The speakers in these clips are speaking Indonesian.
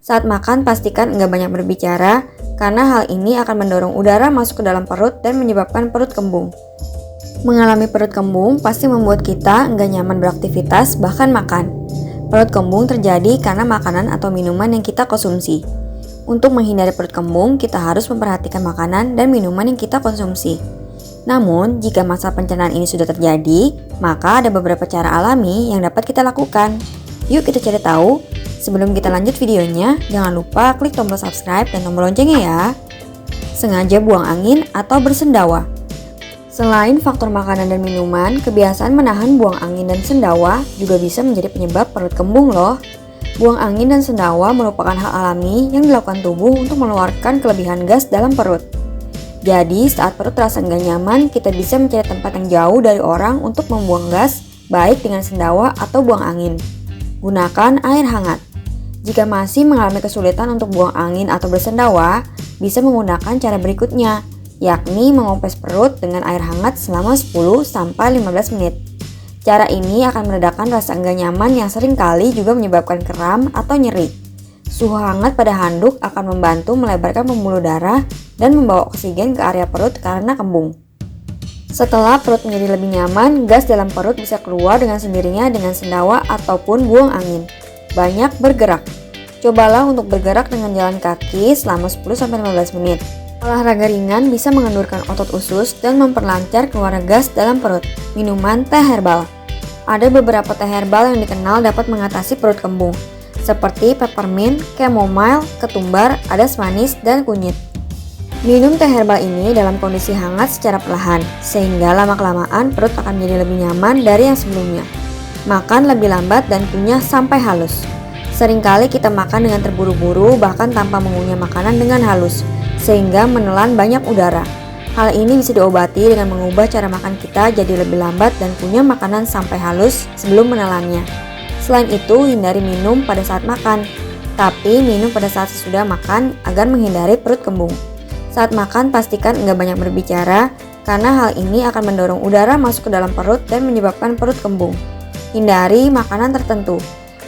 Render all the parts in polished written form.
Saat makan, pastikan nggak banyak berbicara, karena hal ini akan mendorong udara masuk ke dalam perut dan menyebabkan perut kembung. Mengalami perut kembung pasti membuat kita nggak nyaman beraktivitas, bahkan makan. Perut kembung terjadi karena makanan atau minuman yang kita konsumsi. Untuk menghindari perut kembung, kita harus memperhatikan makanan dan minuman yang kita konsumsi. Namun, jika masalah pencernaan ini sudah terjadi, maka ada beberapa cara alami yang dapat kita lakukan. Yuk kita cari tahu. Sebelum kita lanjut videonya, jangan lupa klik tombol subscribe dan tombol loncengnya ya. Sengaja buang angin atau bersendawa. Selain faktor makanan dan minuman, kebiasaan menahan buang angin dan sendawa juga bisa menjadi penyebab perut kembung loh. Buang angin dan sendawa merupakan hal alami yang dilakukan tubuh untuk mengeluarkan kelebihan gas dalam perut. Jadi saat perut terasa nggak nyaman, kita bisa mencari tempat yang jauh dari orang untuk membuang gas, baik dengan sendawa atau buang angin. Gunakan air hangat. Jika masih mengalami kesulitan untuk buang angin atau bersendawa, bisa menggunakan cara berikutnya, yakni mengompres perut dengan air hangat selama 10-15 menit. Cara ini akan meredakan rasa enggak nyaman yang seringkali juga menyebabkan kram atau nyeri. Suhu hangat pada handuk akan membantu melebarkan pembuluh darah dan membawa oksigen ke area perut karena kembung. Setelah perut menjadi lebih nyaman, gas dalam perut bisa keluar dengan sendirinya dengan sendawa ataupun buang angin. Banyak bergerak. Cobalah untuk bergerak dengan jalan kaki selama 10-15 menit. Olahraga ringan bisa mengendurkan otot usus dan memperlancar keluar gas dalam perut. Minuman teh herbal. Ada beberapa teh herbal yang dikenal dapat mengatasi perut kembung, seperti peppermint, chamomile, ketumbar, adas manis, dan kunyit. Minum teh herbal ini dalam kondisi hangat secara perlahan, sehingga lama-kelamaan perut akan menjadi lebih nyaman dari yang sebelumnya. Makan lebih lambat dan kunyah sampai halus. Seringkali kita makan dengan terburu-buru, bahkan tanpa mengunyah makanan dengan halus, sehingga menelan banyak udara. Hal ini bisa diobati dengan mengubah cara makan kita jadi lebih lambat dan kunyah makanan sampai halus sebelum menelannya. Selain itu, hindari minum pada saat makan, tapi minum pada saat sesudah makan agar menghindari perut kembung. Saat makan, pastikan nggak banyak berbicara, karena hal ini akan mendorong udara masuk ke dalam perut dan menyebabkan perut kembung. Hindari makanan tertentu.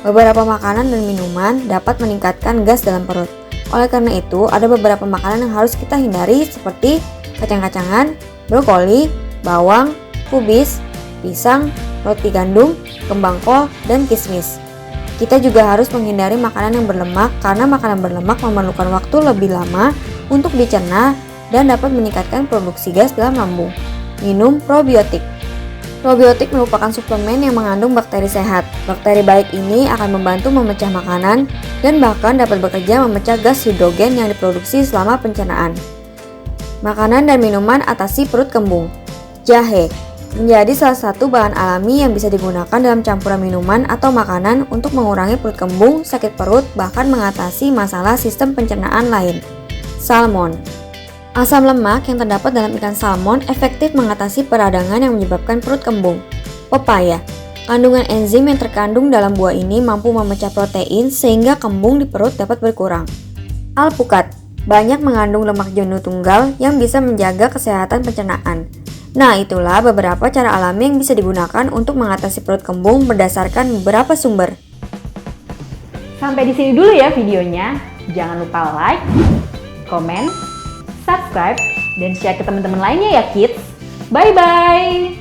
Beberapa makanan dan minuman dapat meningkatkan gas dalam perut. Oleh karena itu, ada beberapa makanan yang harus kita hindari seperti kacang-kacangan, brokoli, bawang, kubis, pisang, roti gandum, kembang kol, dan kismis. Kita juga harus menghindari makanan yang berlemak karena makanan berlemak memerlukan waktu lebih lama untuk dicerna dan dapat meningkatkan produksi gas dalam lambung. Minum probiotik. Probiotik merupakan suplemen yang mengandung bakteri sehat. Bakteri baik ini akan membantu memecah makanan dan bahkan dapat bekerja memecah gas hidrogen yang diproduksi selama pencernaan. Makanan dan minuman atasi perut kembung. Jahe menjadi salah satu bahan alami yang bisa digunakan dalam campuran minuman atau makanan untuk mengurangi perut kembung, sakit perut, bahkan mengatasi masalah sistem pencernaan lain. Salmon. Asam lemak yang terdapat dalam ikan salmon efektif mengatasi peradangan yang menyebabkan perut kembung. Pepaya. Kandungan enzim yang terkandung dalam buah ini mampu memecah protein sehingga kembung di perut dapat berkurang. Alpukat. Banyak mengandung lemak jenuh tunggal yang bisa menjaga kesehatan pencernaan. Nah, itulah beberapa cara alami yang bisa digunakan untuk mengatasi perut kembung berdasarkan beberapa sumber. Sampai di sini dulu ya videonya. Jangan lupa like, komen, subscribe, dan share ke teman-teman lainnya ya kids. Bye-bye!